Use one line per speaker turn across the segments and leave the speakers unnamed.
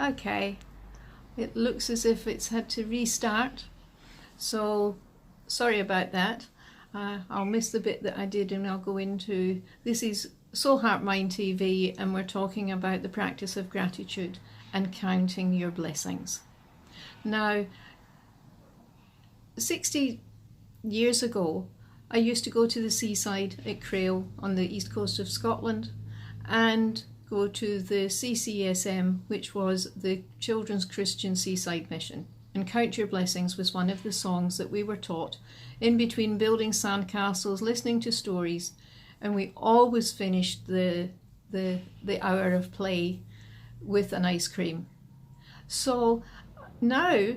Okay, it looks as if it's had to restart, so sorry about that. I'll miss the bit that I did and I'll go into, this is Soul Heart Mind TV, and we're talking about the practice of gratitude and counting your blessings. Now, 60 years ago, I used to go to the seaside at Crail on the east coast of Scotland and go to the CCSM, which was the Children's Christian Seaside Mission. And Count Your Blessings was one of the songs that we were taught in between building sandcastles, listening to stories, and we always finished the hour of play with an ice cream. So now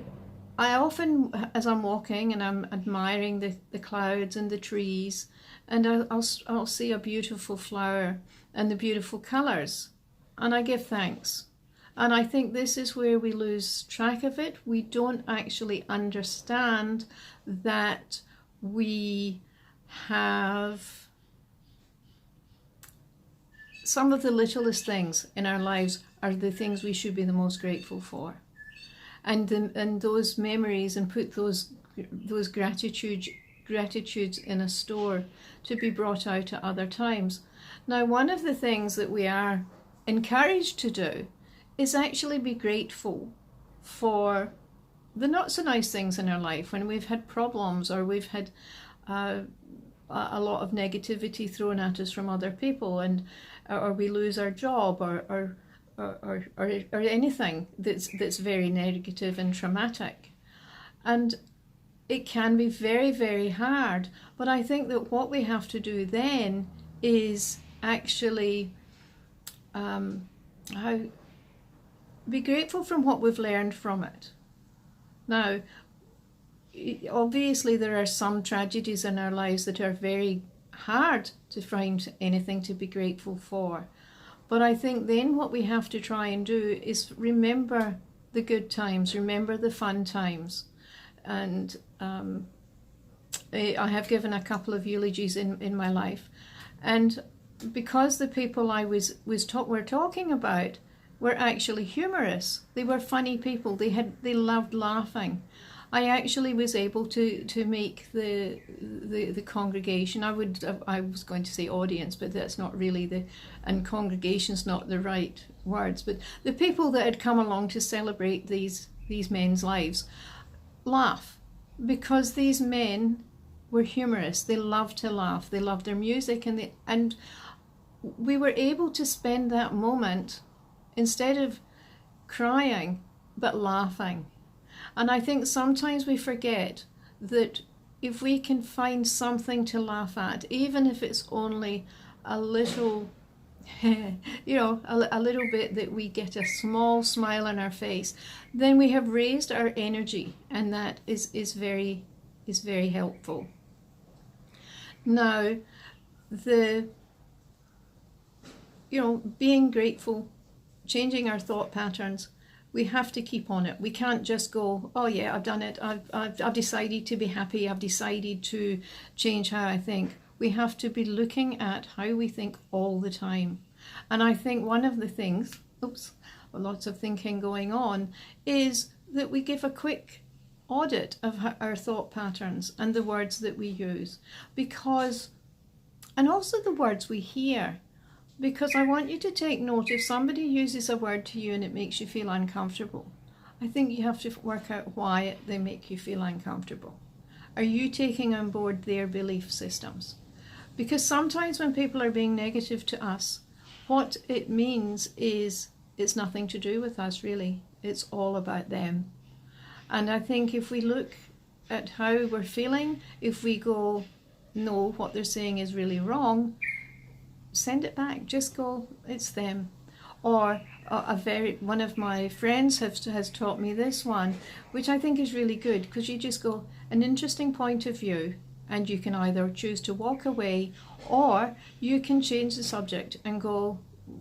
I often, as I'm walking and I'm admiring the clouds and the trees, and I'll see a beautiful flower and the beautiful colours, and I give thanks. And I think this is where we lose track of it. We don't actually understand that we have some of the littlest things in our lives are the things we should be the most grateful for. And those memories, and put those gratitudes in a store to be brought out at other times. Now, one of the things that we are encouraged to do is actually be grateful for the not so nice things in our life when we've had problems, or we've had a lot of negativity thrown at us from other people, and or we lose our job, or anything that's very negative and traumatic. And it can be very, very hard. But I think that what we have to do then is actually be grateful from what we've learned from it. Now, obviously there are some tragedies in our lives that are very hard to find anything to be grateful for. But I think then what we have to try and do is remember the good times, remember the fun times. And I have given a couple of eulogies in my life. And because the people I were talking about were actually humorous, they were funny people, they loved laughing, I actually was able to make the congregation, I was going to say audience, but that's not really and congregation's not the right words, but the people that had come along to celebrate these men's lives laugh, because these men were humorous. They loved to laugh, they loved their music, and we were able to spend that moment, instead of crying, but laughing. And I think sometimes we forget that if we can find something to laugh at, even if it's only a little, a little bit, that we get a small smile on our face, then we have raised our energy, and that is very helpful. Now, being grateful, changing our thought patterns, we have to keep on it. We can't just go, oh yeah, I've done it, I've decided to be happy, I've decided to change how I think. We have to be looking at how we think all the time. And I think one of the things, lots of thinking going on, is that we give a quick audit of our thought patterns and the words that we use, and also the words we hear. Because I want you to take note, if somebody uses a word to you and it makes you feel uncomfortable, I think you have to work out why they make you feel uncomfortable. Are you taking on board their belief systems? Because sometimes when people are being negative to us, what it means is it's nothing to do with us, really. It's all about them. And I think if we look at how we're feeling, if we go, no, what they're saying is really wrong, send it back. Just go, it's them. Or one of my friends has taught me this one, which I think is really good, because you just go, an interesting point of view, and you can either choose to walk away, or you can change the subject and go,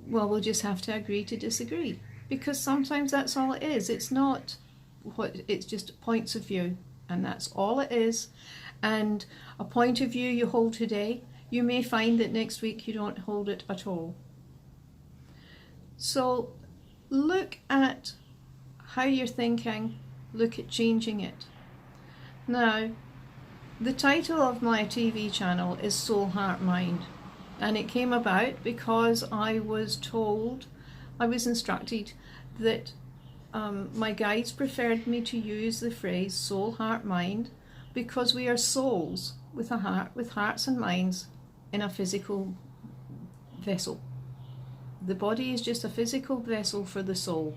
well, we'll just have to agree to disagree, because sometimes that's all it is. It's not it's just points of view, and that's all it is. And a point of view you hold today, you may find that next week you don't hold it at all. So look at how you're thinking, look at changing it. Now, the title of my TV channel is Soul, Heart, Mind, and it came about because I was instructed that my guides preferred me to use the phrase soul, heart, mind, because we are souls with a heart, with hearts and minds in a physical vessel. The body is just a physical vessel for the soul.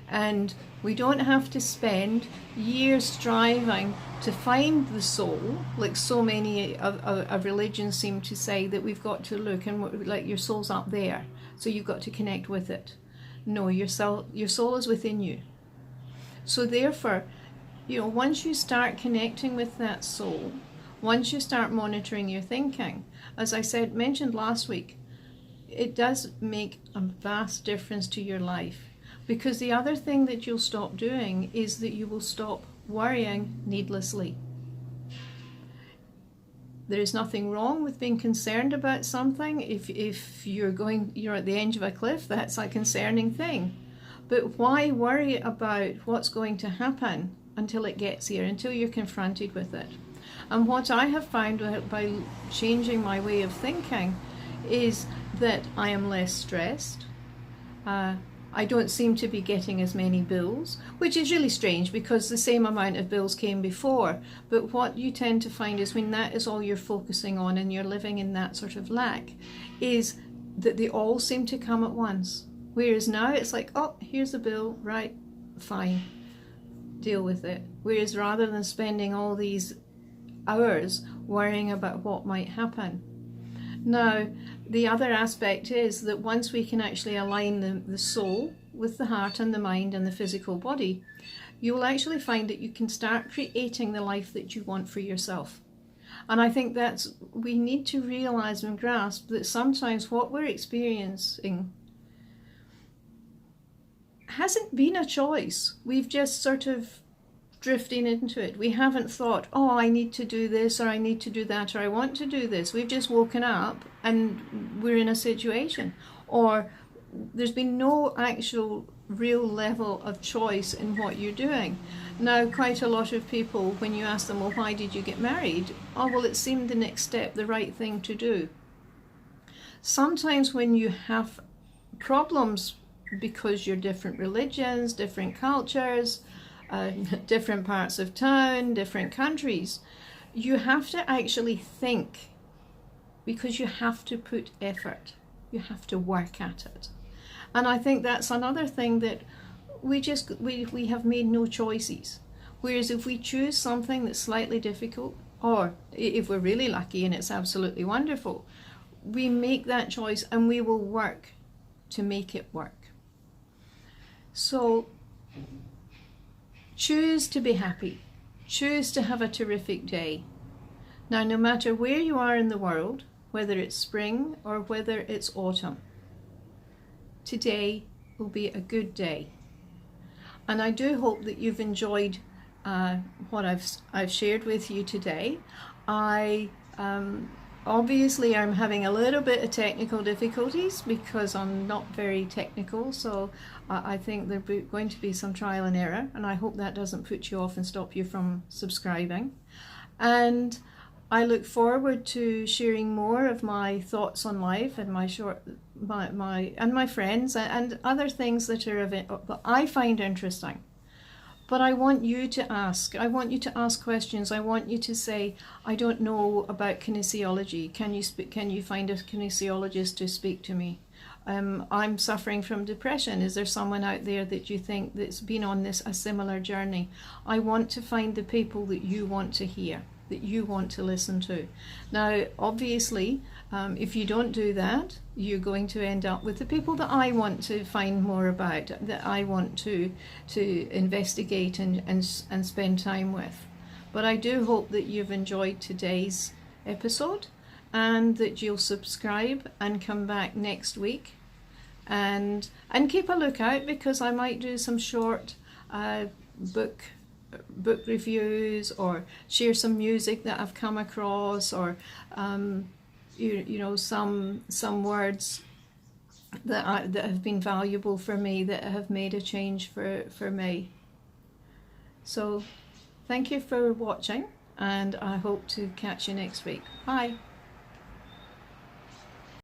And we don't have to spend years striving to find the soul, like so many of religions seem to say that we've got to look and like your soul's up there, so you've got to connect with it. No, your soul is within you. So therefore, once you start connecting with that soul, once you start monitoring your thinking, as I mentioned last week, it does make a vast difference to your life. Because the other thing that you'll stop doing is that you will stop worrying needlessly. There is nothing wrong with being concerned about something. If you're at the edge of a cliff, that's a concerning thing. But why worry about what's going to happen until it gets here, until you're confronted with it? And what I have found by changing my way of thinking is that I am less stressed. I don't seem to be getting as many bills, which is really strange because the same amount of bills came before. But what you tend to find is when that is all you're focusing on and you're living in that sort of lack, is that they all seem to come at once. Whereas now it's like, oh, here's a bill, right, fine, deal with it. Whereas rather than spending all these hours worrying about what might happen. Now, the other aspect is that once we can actually align the soul with the heart and the mind and the physical body, you will actually find that you can start creating the life that you want for yourself. And I think we need to realize and grasp that sometimes what we're experiencing hasn't been a choice. We've just sort of drifting into it. We haven't thought, oh, I need to do this, or I need to do that, or I want to do this. We've just woken up and we're in a situation, or there's been no actual real level of choice in what you're doing. Now, quite a lot of people, when you ask them, well, why did you get married? Oh, well, it seemed the next step, the right thing to do. Sometimes when you have problems because you're different religions, different cultures, different parts of town, different countries, you have to actually think, because you have to put effort, you have to work at it. And I think that's another thing that we have made no choices. Whereas if we choose something that's slightly difficult, or if we're really lucky and it's absolutely wonderful, we make that choice and we will work to make it work. So choose to be happy. Choose to have a terrific day. Now, no matter where you are in the world, whether it's spring or whether it's autumn, today will be a good day. And I do hope that you've enjoyed what I've shared with you today. Obviously, I'm having a little bit of technical difficulties because I'm not very technical, so I think there's going to be some trial and error, and I hope that doesn't put you off and stop you from subscribing. And I look forward to sharing more of my thoughts on life and my friends and other things that I find interesting. But I want you to ask. I want you to ask questions. I want you to say, I don't know about kinesiology. Can you find a kinesiologist to speak to me? I'm suffering from depression. Is there someone out there that you think that's been on a similar journey? I want to find the people that you want to hear, that you want to listen to. Now, obviously, if you don't do that, you're going to end up with the people that I want to find more about, that I want to investigate and spend time with. But I do hope that you've enjoyed today's episode and that you'll subscribe and come back next week and keep a lookout, because I might do some short book reviews or share some music that I've come across, or some words that have been valuable for me, that have made a change for me. So thank you for watching, and I hope to catch you next week. Bye.